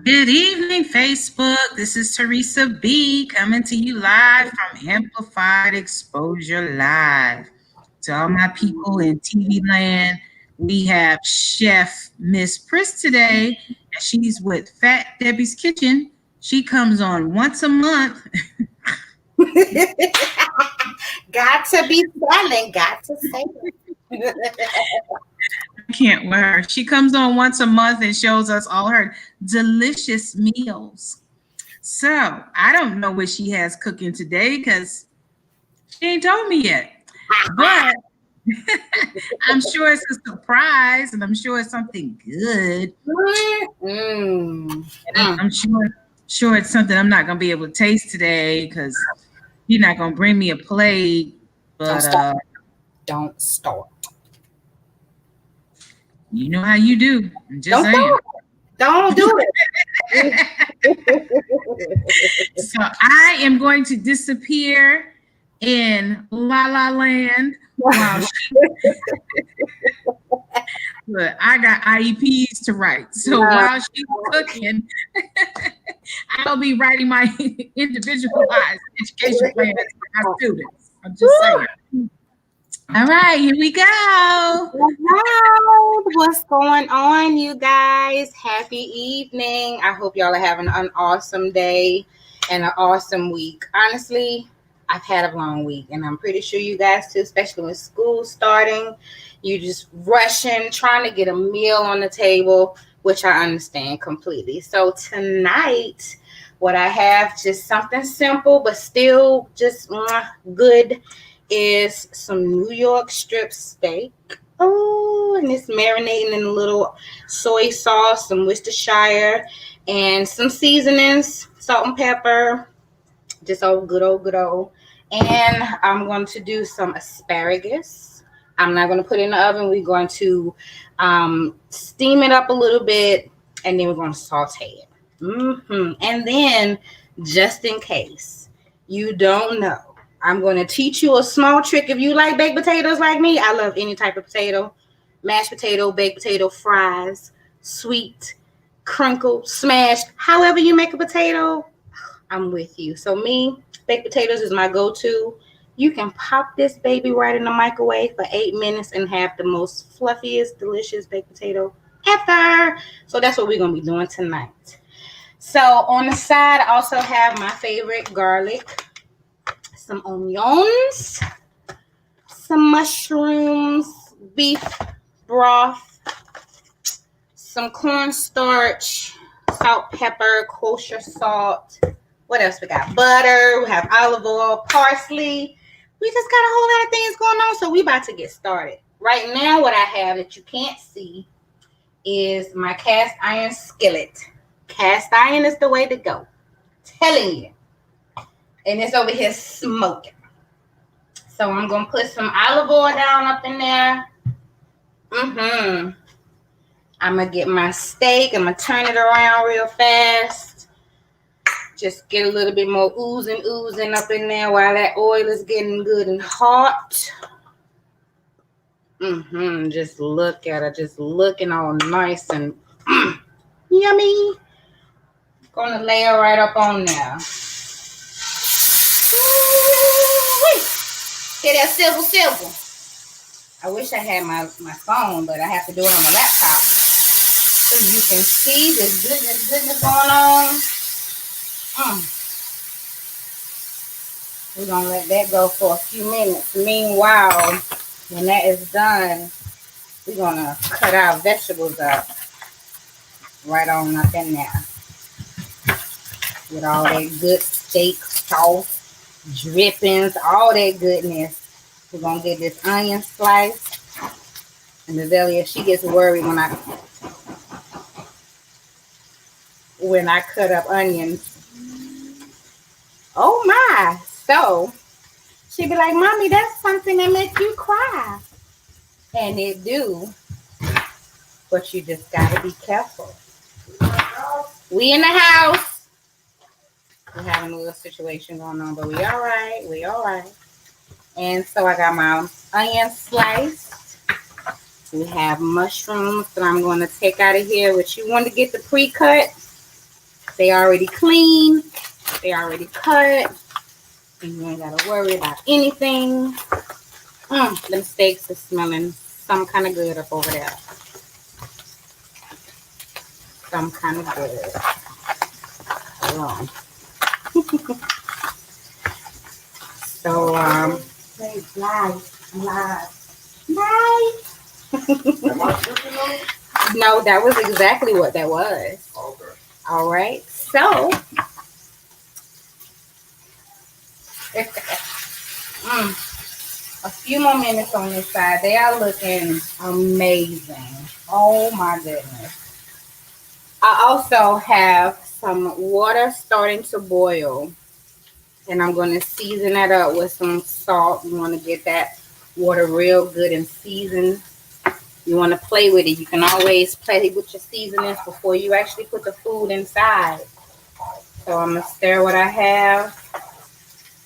Good evening, Facebook. This is Teresa B coming to you live from Amplified Exposure Live. To all my people in TV land, we have Chef Miss Pris today, and she's with Phat Debbie's Kitchen. She comes on once a month. Got to be selling, got to say it. I can't with her. She comes on once a month and shows us all her delicious meals. So I don't know what she has cooking today because she ain't told me yet. But I'm sure it's a surprise, and I'm sure it's something good. And I'm sure it's something I'm not gonna be able to taste today because you're not gonna bring me a plate. But Don't start. You know how you do. I'm just saying. Don't do it. So I am going to disappear in La La Land while Look, I got IEPs to write. So while she's cooking, I'll be writing my individualized education plans for my students. I'm just saying. All right, here we go. Hello. What's going on, you guys? Happy evening. I hope y'all are having an awesome day and an awesome week. Honestly, I've had a long week, and I'm pretty sure you guys too, especially with school starting. You just rushing, trying to get a meal on the table, which I understand completely. So tonight, what I have, just something simple, but still just good, is some New York strip steak. Oh, and it's marinating in a little soy sauce, some Worcestershire, and some seasonings, salt and pepper, just all good old. And I'm going to do some asparagus. I'm not going to put it in the oven. We're going to steam it up a little bit, and then we're going to saute it. And then, just in case you don't know, I'm going to teach you a small trick. If you like baked potatoes like me, I love any type of potato. Mashed potato, baked potato, fries, sweet, crinkled, smashed. However you make a potato, I'm with you. So me, baked potatoes is my go-to. You can pop this baby right in the microwave for 8 minutes and have the most fluffiest, delicious baked potato ever. So that's what we're going to be doing tonight. So on the side, I also have my favorite garlic, some onions, some mushrooms, beef broth, some cornstarch, salt, pepper, kosher salt. What else we got? Butter. We have olive oil, parsley. We just got a whole lot of things going on, so we about to get started. Right now, what I have that you can't see is my cast iron skillet. Cast iron is the way to go. Telling you. And it's over here smoking. So I'm going to put some olive oil down up in there. I'm going to get my steak. I'm going to turn it around real fast. Just get a little bit more oozing up in there while that oil is getting good and hot. Just look at it. Just looking all nice and yummy. Gonna lay her right up on there. Get that silver. I wish I had my phone, but I have to do it on the laptop. So you can see this goodness going on. We're going to let that go for a few minutes. Meanwhile, when that is done, we're going to cut our vegetables up right on up in there. With all that good steak sauce, drippings, all that goodness. We're going to get this onion slice. And Azalea, she gets worried when I cut up onions. Oh my. So she'd be like, Mommy, that's something that makes you cry. And it do. But you just got to be careful. We in the house. We're having a little situation going on, but we all right. And so I got my onion sliced. We have mushrooms that I'm going to take out of here, which you want to get the pre-cut. They already clean. They already cut. And you ain't gotta worry about anything. Them steaks are smelling some kind of good up over there. Some kind of good. Hold on. So, no, that was exactly what that was. Okay. All right. So, a few more minutes on this side. They are looking amazing. Oh my goodness. I also have some water starting to boil. And I'm going to season that up with some salt. You want to get that water real good and seasoned. You want to play with it. You can always play with your seasonings before you actually put the food inside. So I'm going to stir what I have.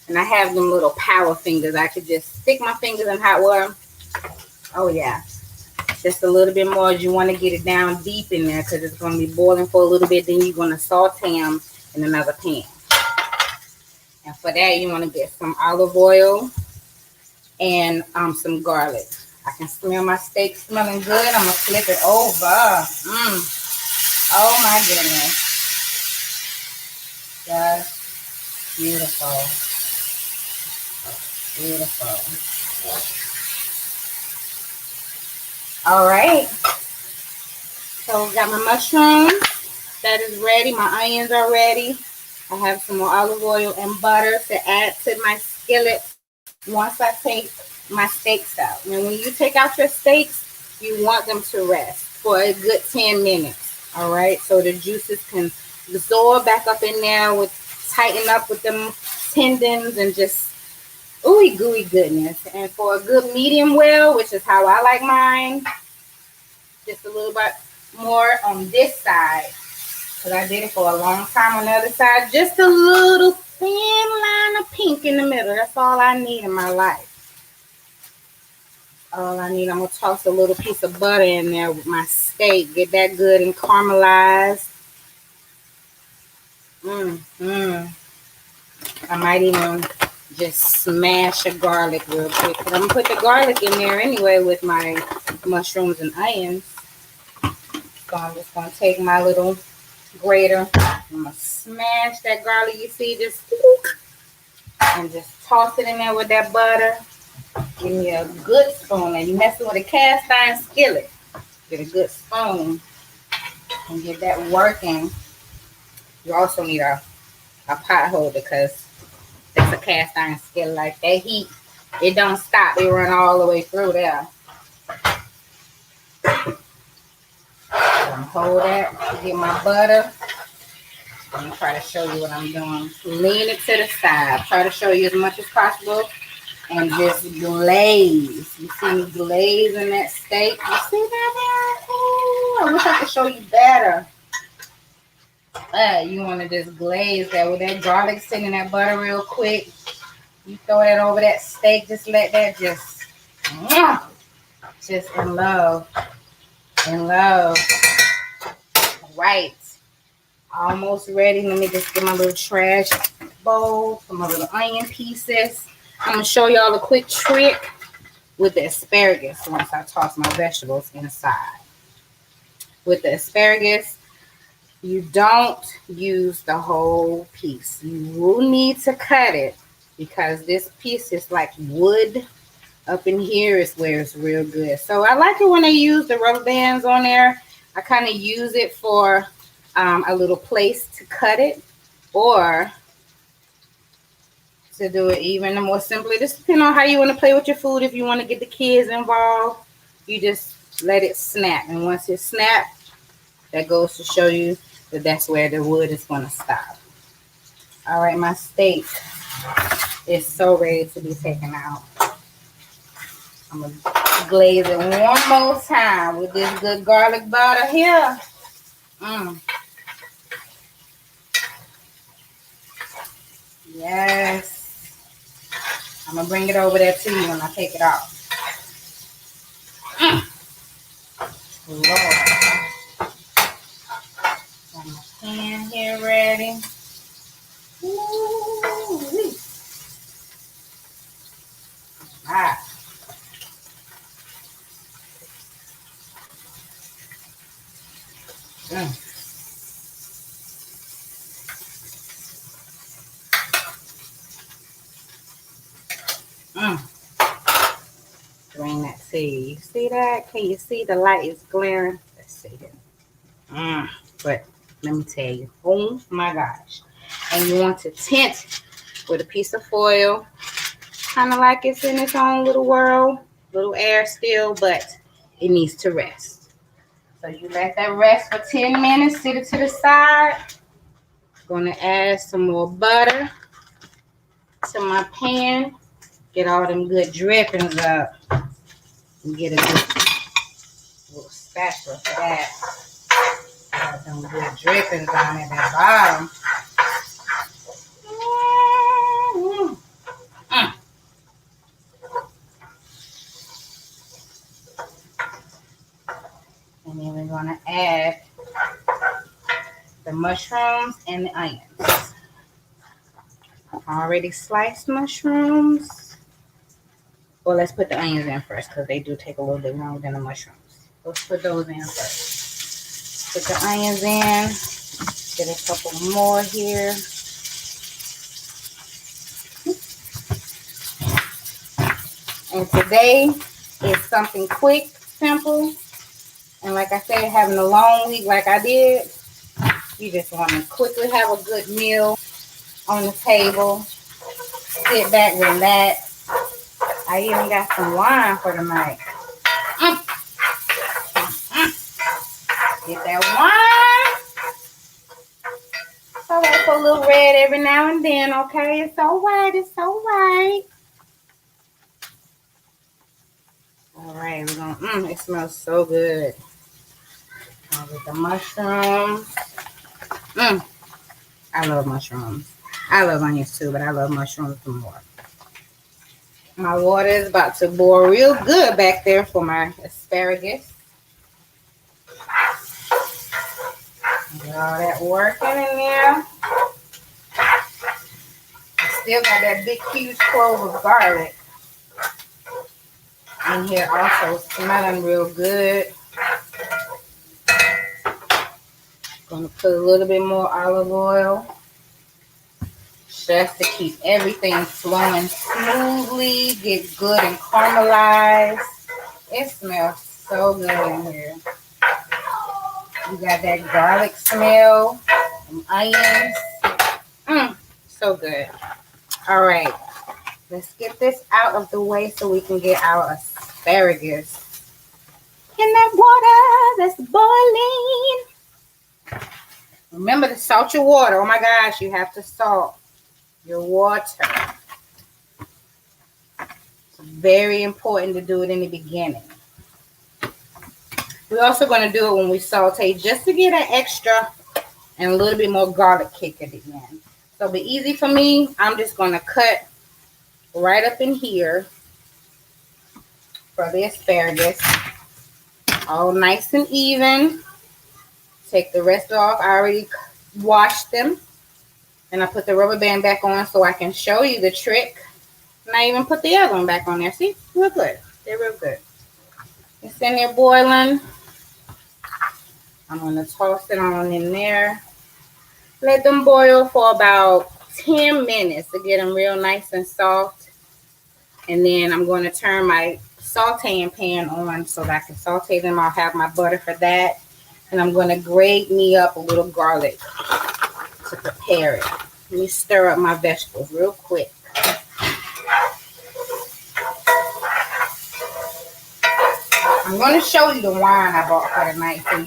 And I have them little power fingers. I could just stick my fingers in hot water. Oh, yeah. Just a little bit more. You want to get it down deep in there because it's going to be boiling for a little bit. Then you're going to saute them in another pan. And for that, you want to get some olive oil and some garlic. I can smell my steak smelling good. I'm going to flip it over. Oh, my goodness. Just beautiful. Beautiful. All right. So, we got my mushrooms. That is ready. My onions are ready. I have some more olive oil and butter to add to my skillet once I take my steaks out. Now, when you take out your steaks, you want them to rest for a good 10 minutes. All right, so the juices can absorb back up in there, tighten up with them tendons and just ooey gooey goodness. And for a good medium well, which is how I like mine, just a little bit more on this side. Because I did it for a long time on the other side. Just a little thin line of pink in the middle. That's all I need in my life. All I need. I'm going to toss a little piece of butter in there with my steak. Get that good and caramelized. I might even just smash a garlic real quick. But I'm going to put the garlic in there anyway with my mushrooms and onions. So I'm just going to take my little grater. I'm going to smash that garlic, you see, just and just toss it in there with that butter. Give me a good spoon. And you messing with a cast iron skillet. Get a good spoon and get that working. You also need a pot holder because it's a cast iron skillet. Like that heat, it don't stop. It run all the way through there. Hold that, get my butter. I'm going to try to show you what I'm doing. Lean it to the side. Try to show you as much as possible. And just glaze. You see me glazing that steak? You see that there? Ooh, I wish I could show you better. You want to just glaze that with that garlic sitting in that butter real quick. You throw that over that steak. Just let that just in love. In love. Right. Almost ready. Let me just get my little trash bowl for my little onion pieces. I'm going to show y'all a quick trick with the asparagus once I toss my vegetables inside. With the asparagus, you don't use the whole piece. You will need to cut it because this piece is like wood. Up in here is where it's real good. So I like it when they use the rubber bands on there. I kind of use it for a little place to cut it or to do it even more simply. Just depending on how you want to play with your food. If you want to get the kids involved, you just let it snap. And once it snaps, that goes to show you that that's where the wood is going to stop. All right, my steak is so ready to be taken out. I'm going to glaze it one more time with this good garlic butter here. Yes. I'm going to bring it over there to you when I take it off. Lord. Got my pan here ready. see. See that? Can you see the light is glaring? Let's see it. But let me tell you. Oh my gosh. And you want to tint with a piece of foil. Kind of like it's in its own little world. Little air still, but it needs to rest. So you let that rest for 10 minutes. Sit it to the side. Going to add some more butter to my pan. Get all them good drippings up. And get a good little spatula for that. Got them good drippings on at the bottom. And then we're going to add the mushrooms and the onions. Already sliced mushrooms. Well, let's put the onions in first because they do take a little bit longer than the mushrooms. Let's put those in first. Put the onions in. Get a couple more here. And today is something quick, simple. And like I said, having a long week like I did, you just want to quickly have a good meal on the table. Sit back, relax. I even got some wine for tonight. Get that wine. So I put a little red every now and then, okay? It's all right. It's all right. All right, we're going it smells so good. With the mushrooms. I love mushrooms. I love onions too, but I love mushrooms the more. My water is about to boil real good back there for my asparagus. Get all that working in there. I still got that big huge clove of garlic in here also smelling real good. Gonna put a little bit more olive oil just to keep everything flowing smoothly, get good and caramelized. It smells so good in here. You got that garlic smell, some onions. So good. All right, let's get this out of the way so we can get our asparagus in that water that's boiling. Remember to salt your water. Oh my gosh, you have to salt your water. It's very important to do it in the beginning. We're also going to do it when we saute just to get an extra and a little bit more garlic kick at the end. So it'll be easy for me. I'm just going to cut right up in here for the asparagus. All nice and even. Take the rest off. I already washed them. And I put the rubber band back on so I can show you the trick. And I even put the other one back on there. See? Real good. They're real good. It's in there boiling. I'm going to toss it on in there. Let them boil for about 10 minutes to get them real nice and soft. And then I'm going to turn my sauteing pan on so that I can saute them. I'll have my butter for that. And I'm going to grate me up a little garlic to prepare it. Let me stir up my vegetables real quick. I'm going to show you the wine I bought for tonight so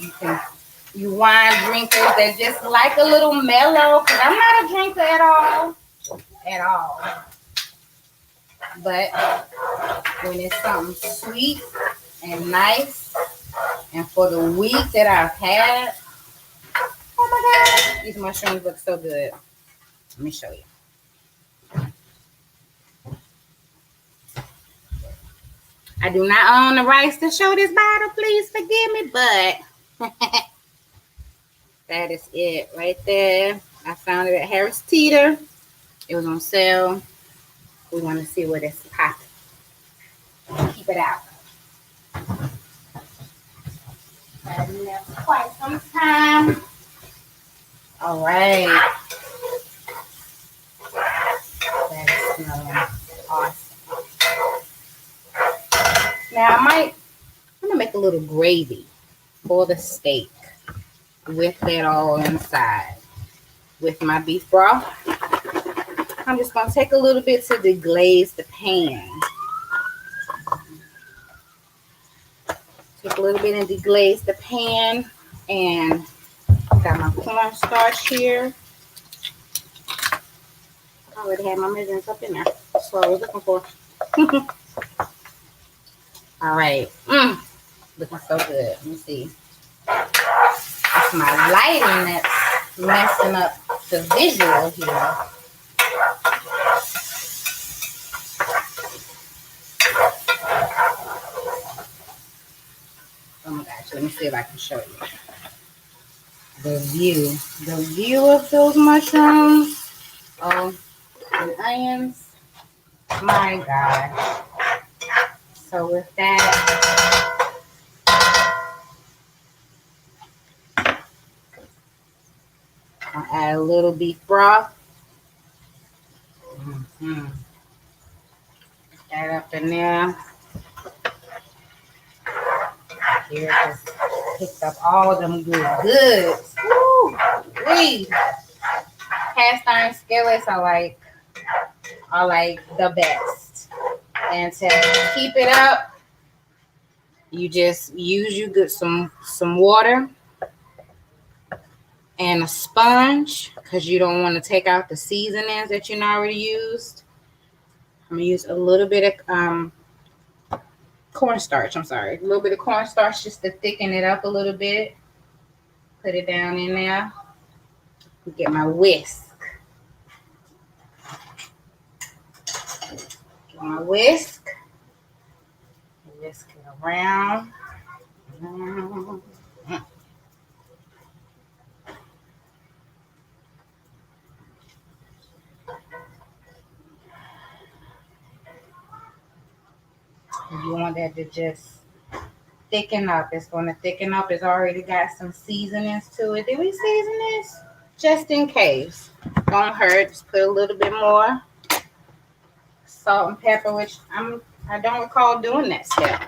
you wine drinkers that just like a little mellow, because I'm not a drinker at all. But when it's something sweet and nice, and for the week that I've had, oh my God, these mushrooms look so good. Let me show you. I do not own the rights to show this bottle. Please forgive me, but that is it right there. I found it at Harris Teeter. It was on sale. We want to see what it's popping. Keep it out. Had it there for quite some time. All right. That is smelling awesome. Now I'm gonna make a little gravy for the steak with that all inside. With my beef broth, I'm just gonna take a little bit to deglaze the pan. Take a little bit and deglaze the pan, and got my cornstarch here. I already had my measurements up in there. That's what I was looking for. All right. Looking so good. Let me see. It's my lighting that's messing up the visual here. Oh my gosh. Let me see if I can show you. The view of those mushrooms. Oh, and onions. My God. So with that, I'll add a little beef broth. That up in there. Here, just picked up all of them good goods. Woo! Wee! Cast iron skillets are like the best. And to keep it up, you just use some water and a sponge, because you don't want to take out the seasonings that you already used. I'm gonna use a little bit of cornstarch. I'm sorry, a little bit of cornstarch just to thicken it up a little bit. Put it down in there. Get my whisk. Get my whisk. Whisk it around. You want that to just thicken up. It's going to thicken up. It's already got some seasonings to it. Did we season this? Just in case. Don't hurt. Just put a little bit more salt and pepper, which I don't recall doing that step.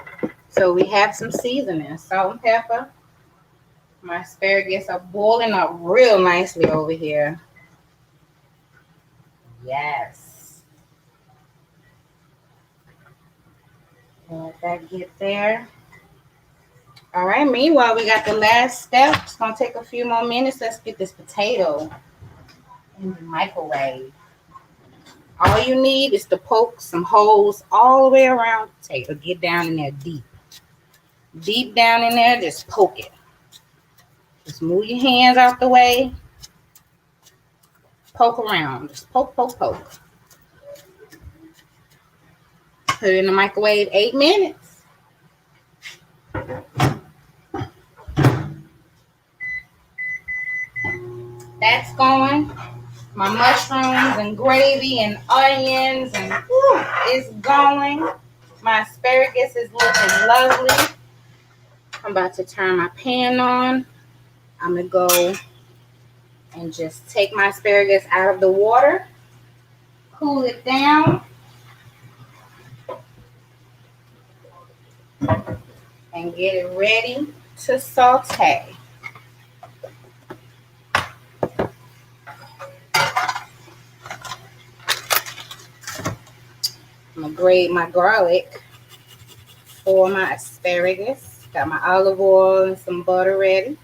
So we have some seasoning. Salt and pepper. My asparagus are boiling up real nicely over here. Yes. Let that get there. All right, meanwhile, we got the last step. It's going to take a few more minutes. Let's get this potato in the microwave. All you need is to poke some holes all the way around the potato. Get down in there deep. Deep down in there, just poke it. Just move your hands out the way. Poke around. Just poke, poke, poke. Put it in the microwave 8 minutes. That's going. My mushrooms and gravy and onions and it's going. My asparagus is looking lovely. I'm about to turn my pan on. I'm going to go and just take my asparagus out of the water. Cool it down. And get it ready to saute. I'm going to grate my garlic for my asparagus. Got my olive oil and some butter ready.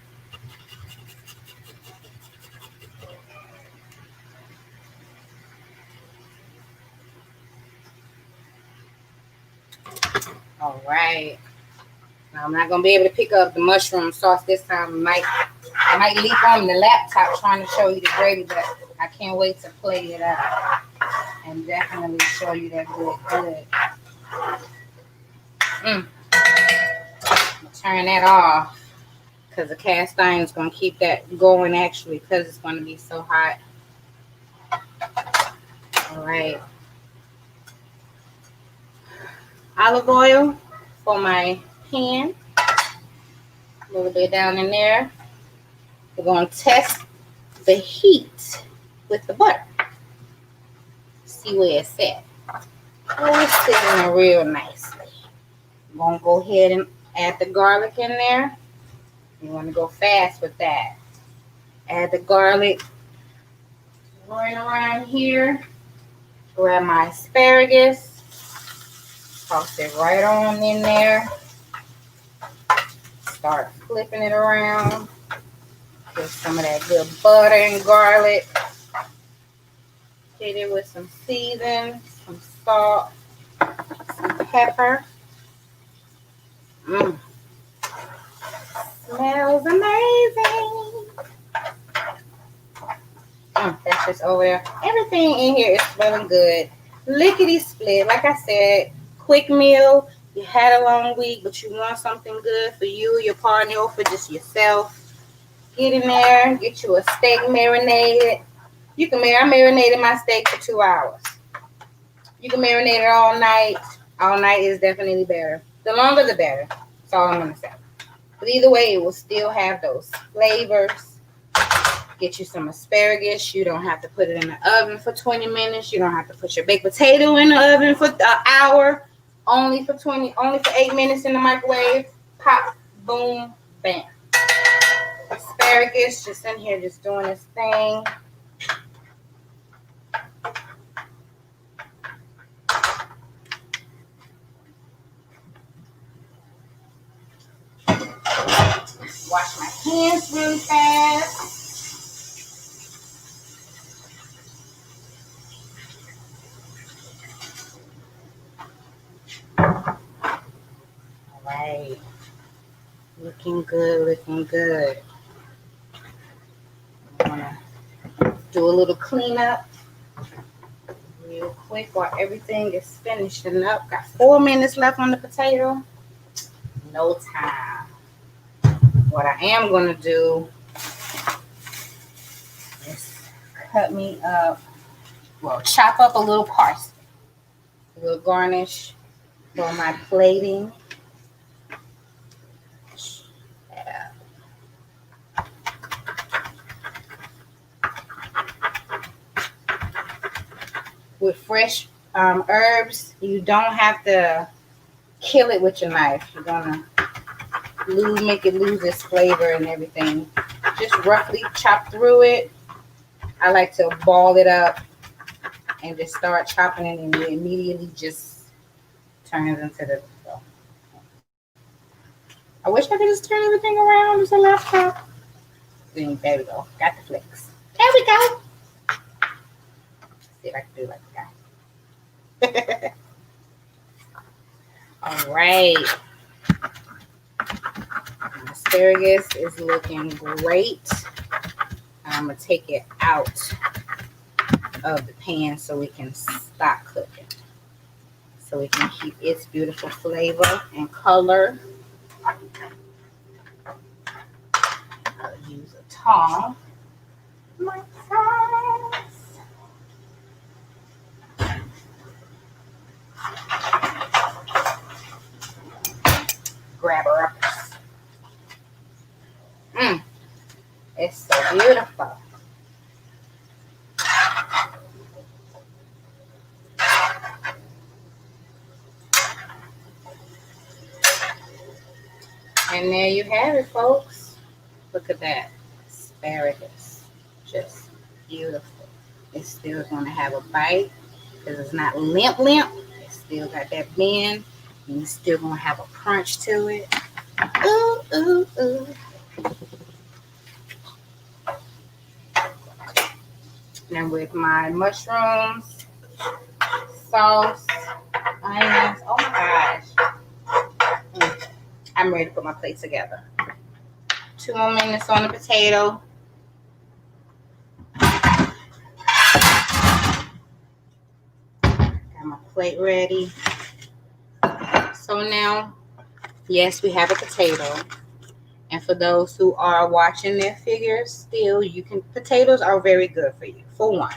All right. Now I'm not going to be able to pick up the mushroom sauce this time. I might leap on the laptop trying to show you the gravy, but I can't wait to play it out and definitely show you that good. Turn that off because the cast iron is going to keep that going actually because it's going to be so hot. All right. Olive oil for my pan. A little bit down in there. We're going to test the heat with the butter. See where it's at. Oh, it's sitting there real nicely. I'm going to go ahead and add the garlic in there. You want to go fast with that. Add the garlic. Going around here. Grab my asparagus. Toss it right on in there. Start flipping it around. Get some of that good butter and garlic. Hit it with some seasoning, some salt, some pepper. Smells amazing. That's just over there. Everything in here is smelling good. Lickety split. Like I said, quick meal. You had a long week, but you want something good for you, your partner, or for just yourself. Get in there. Get you a steak marinated. You can I marinated my steak for 2 hours. You can marinate it all night. All night is definitely better. The longer, the better. That's all I'm going to say. But either way, it will still have those flavors. Get you some asparagus. You don't have to put it in the oven for 20 minutes. You don't have to put your baked potato in the oven for an hour. Only for 8 minutes in the microwave. Pop, boom, bam. Asparagus just in here just doing its thing. Wash my hands really fast. All right. Looking good, looking good. I'm gonna do a little cleanup real quick while everything is finishing up. Got 4 minutes left on the potato. No time. What I am gonna do is chop up a little parsley. A little garnish for my plating. With fresh herbs, you don't have to kill it with your knife. You're gonna make it lose its flavor and everything. Just roughly chop through it. I like to ball it up and just start chopping it, and it immediately just turns into the. I wish I could just turn everything around as a laptop. There we go. Got the flicks. There we go. Let's see if I can do it like that. All right. Asparagus is looking great. I'm going to take it out of the pan so we can stop cooking. So we can keep its beautiful flavor and color. I'll use a tong. My tongs. Grab her up. It's so beautiful. And there you have it, folks. Look at that. Asparagus. Just beautiful. It's still going to have a bite because it's not limp. It's still got that bend. And it's still going to have a crunch to it. Ooh, ooh, ooh. And with my mushrooms, sauce, onions. Oh my gosh. I'm ready to put my plate together. 2 more minutes on the potato. Got my plate ready. So now, yes, we have a potato. And for those who are watching their figures still, potatoes are very good for you, for one.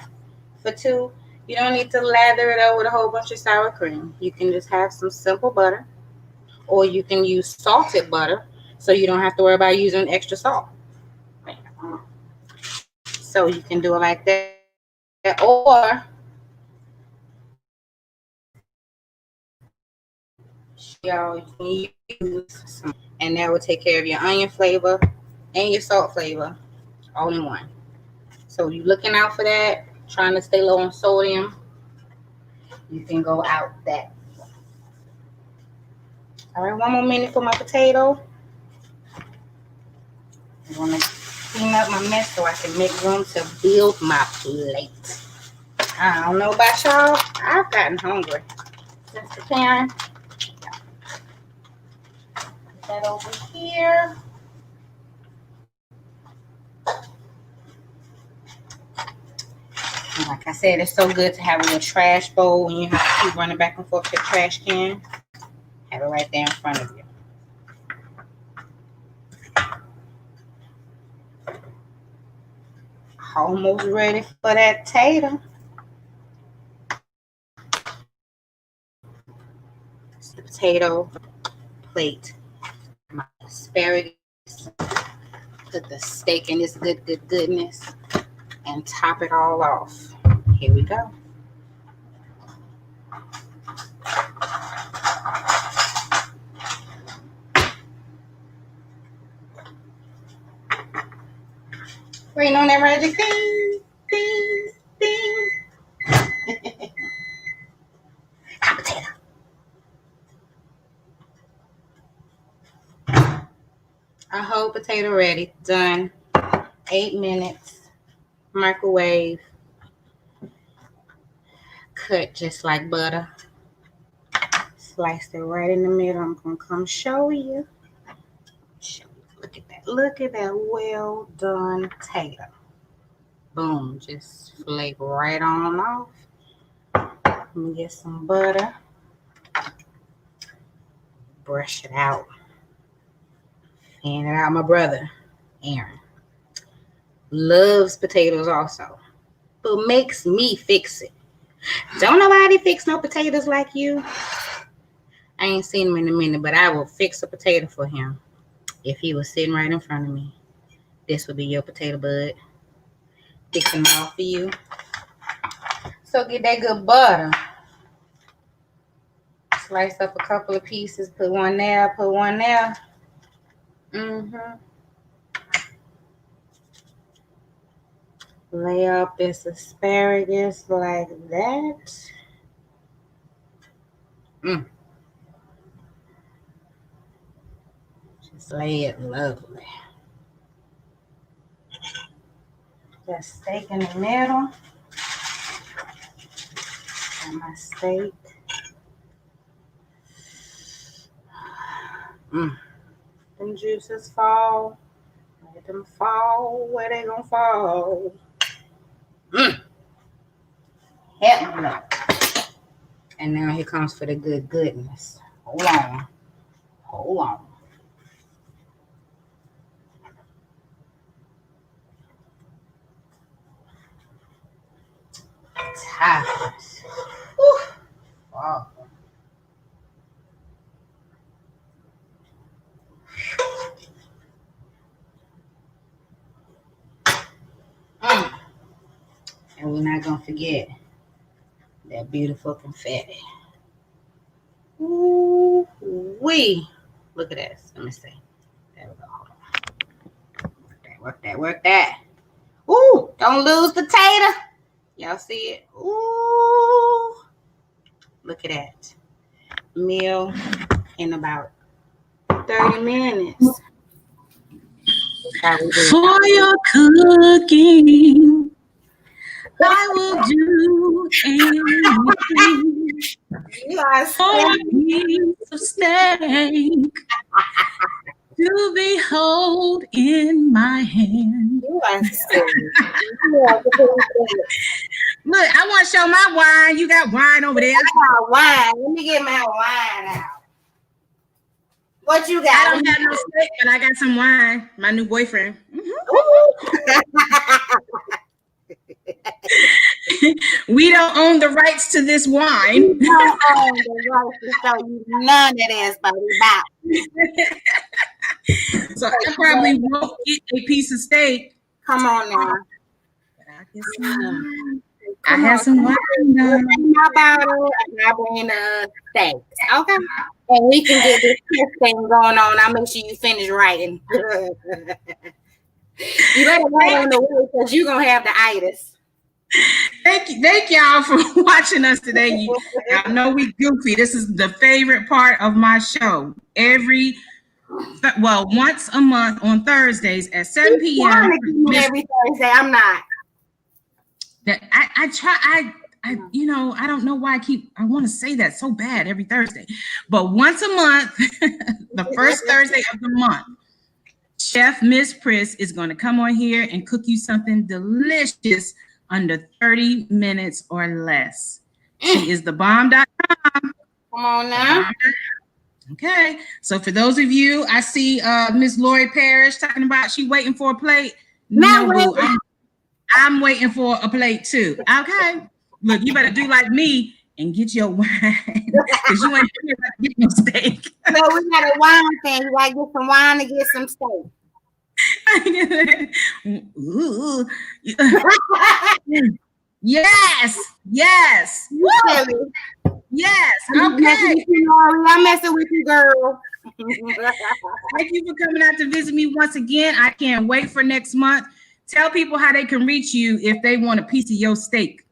For two, you don't need to lather it up with a whole bunch of sour cream. You can just have some simple butter, or you can use salted butter so you don't have to worry about using extra salt. So you can do it like that, or y'all, you can use some, and that will take care of your onion flavor and your salt flavor all in one. So you looking out for that, trying to stay low on sodium, you can go out that. All right, one more minute for my potato. I'm gonna clean up my mess so I can make room to build my plate. I don't know about y'all, I've gotten hungry since preparing. Put that over here. And like I said, it's so good to have a little trash bowl when you have to keep running back and forth to the trash can. Have it right there in front of you. Almost ready for that tater. It's the potato plate. My asparagus. Put the steak in this goodness and top it all off. Here we go. Waiting on that magic ding, ding, ding. Hot potato. A whole potato ready. Done. 8 minutes. Microwave. Cut just like butter. Sliced it right in the middle. I'm going to come show you. Look at that. Look at that well done tater. Boom. Just flake right on off. Let me get some butter. Brush it out. Fan it out. My brother, Aaron, loves potatoes also, but makes me fix it. Don't nobody fix no potatoes like you. I ain't seen him in a minute, but I will fix a potato for him. If he was sitting right in front of me, this would be your potato bud. Fixing them all for you. So get that good butter. Slice up a couple of pieces. Put one there. Put one there. Lay up this asparagus like that. Just lay it lovely. That steak in the middle. And my steak. Them juices fall. Let them fall where they gonna fall. Help me up. And now here comes for the goodness. Hold on. Hold on. Tired. Wow. And we're not gonna forget that beautiful confetti. Ooh wee. Look at this. Let me see. There we go. Hold on. Work that. Ooh, don't lose the tater. Y'all see it? Ooh. Look at that. Meal in about 30 minutes. For your cooking, I will do anything. You are for a piece of steak to behold in my hand. You are silly. Look, I want to show my wine. You got wine over there. I got wine. Let me get my wine out. What you got? I don't have no steak, but I got some wine. My new boyfriend. We don't own the rights to this wine. We don't own the rights to show you none of this, but we about. So I probably won't get a piece of steak. Come on now. I have some wine. Bring my bottle and I bring the steak. Okay. And we can get this thing going on. I'll make sure you finish writing. You better write on the way because you're going to have the itis. Thank y'all for watching us today. Y'all know we goofy. This is the favorite part of my show. Once a month on Thursdays at 7 p.m. Every Thursday. I'm not. I try. I don't know why I want to say that so bad every Thursday, but once a month, the first Thursday of the month, Chef Miss Pris is going to come on here and cook you something delicious under 30 minutes or less. She is the bomb.com. Come on now. Okay, so for those of you, I see Miss Lori Parrish talking about she waiting for a plate. No, boo, I'm waiting for a plate too. Okay, look, you better do like me and get your wine because you ain't here to get no steak. No, we got a wine thing. You gotta get some wine to get some steak. Yes. Woo! Yes. Okay. I'm messing with you, girl. Thank you for coming out to visit me once again. I can't wait for next month. Tell people how they can reach you if they want a piece of your steak.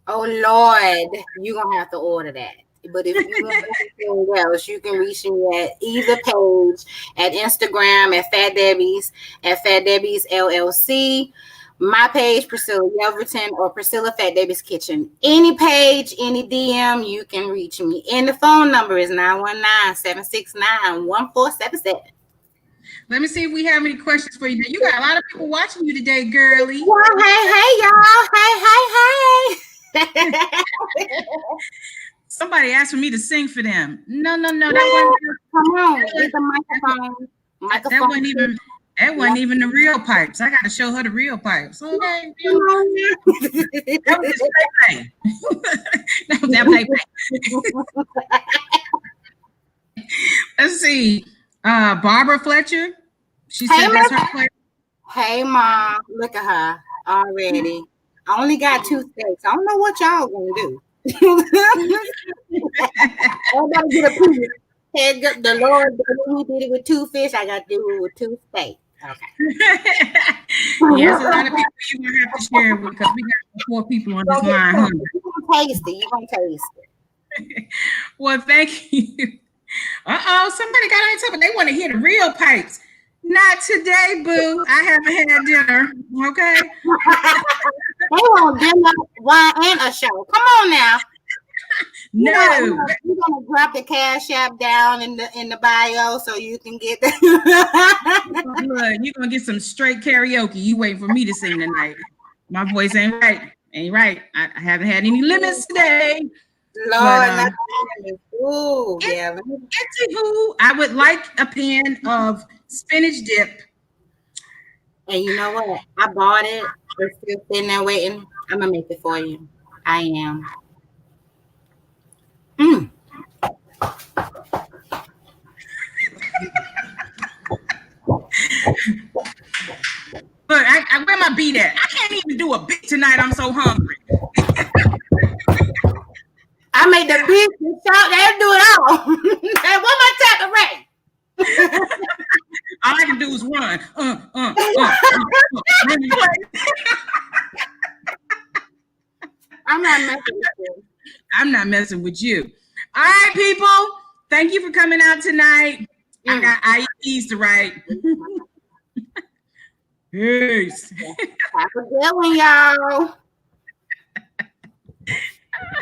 Oh Lord, you're gonna have to order that. But if you want anything else, you can reach me at either page at Instagram at Phat Debbie's LLC. My page, Priscilla Yelverton, or Priscilla Phat Debbie's Kitchen. Any page, any DM, you can reach me. And the phone number is 919-769-1477. Let me see if we have any questions for you. You got a lot of people watching you today, girly. Well, hey, y'all. Hey. Somebody asked for me to sing for them. No. Come on, get the microphone. That wasn't even the real pipes. I got to show her the real pipes. Okay. That was just play. Let's see. Barbara Fletcher. She said that's her play. Hey, Mom. Look at her already. I only got 2 steaks. I don't know what y'all gonna do. Everybody get a piece. The Lord, he did it with 2 fish. I got to do it with 2 steaks. Okay. Yes, a lot of people you will have to share with because we got 4 people on this line. You're gonna taste it. Well, thank you. Somebody got on top, but they want to hear the real pipes. Not today, boo. I haven't had dinner. Okay. They want dinner, wine, and a show. Come on now. No, you're gonna drop the Cash App down in the bio so you can get that. You're gonna get some straight karaoke. You waiting for me to sing tonight. My voice ain't right. I haven't had any lemons today. Lord, I would like a pan of spinach dip. And you know what? I bought it. It's still sitting there waiting. I'm gonna make it for you. I am. Look, where my beat at? I can't even do a beat tonight. I'm so hungry. I made the beat and shout. They'll do it all. And what my type of rap? All I can do is run. I'm not messing with you. I'm not messing with you. All right, people. Thank you for coming out tonight. I got IEPs to write. Peace. Have a good one, y'all.